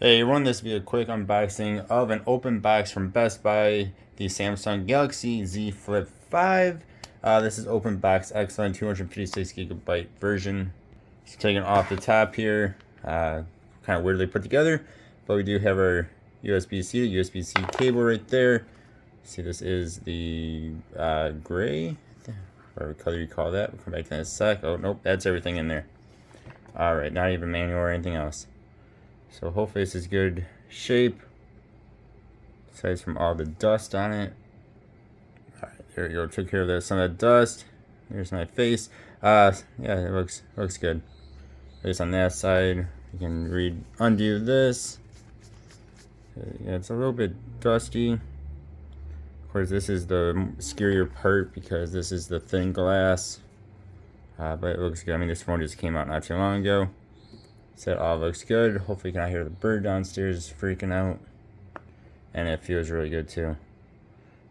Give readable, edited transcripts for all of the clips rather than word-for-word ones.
Hey everyone, this will be a quick unboxing of an open box from Best Buy, the Samsung Galaxy Z Flip 5. This is open box excellent 256 gigabyte version. Just taking off the top here, kind of weirdly put together, but we do have our USB-C, USB-C cable right there. See, this is the gray, whatever color you call that. We'll come back to that in a sec. Oh nope, that's everything in there. All right, not even manual or anything else. So hopefully this is good shape. Aside from all the dust on it. Alright, there we go. Took care of some of that dust. There's my face. Yeah, it looks good. Just on that side, you can undo this. Yeah, it's a little bit dusty. Of course, this is the scarier part because this is the thin glass. But it looks good. I mean, this phone just came out not too long ago. So it all looks good. Hopefully you can not hear the bird downstairs freaking out. And it feels really good too.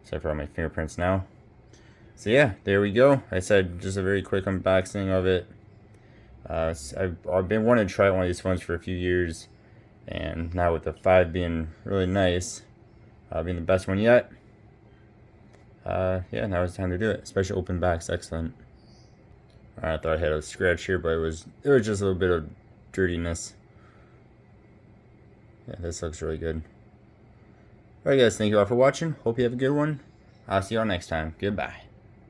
Except for all my fingerprints now. So yeah, there we go. I said just a very quick unboxing of it. I've been wanting to try one of these phones for a few years. And now with the 5 being really nice, being the best one yet. Yeah, now it's time to do it. Especially open box, excellent. I thought I had a scratch here, but it was just a little bit of dirtiness. Yeah, this looks really good. Alright guys, thank you all for watching. Hope you have a good one. I'll see you all next time. Goodbye.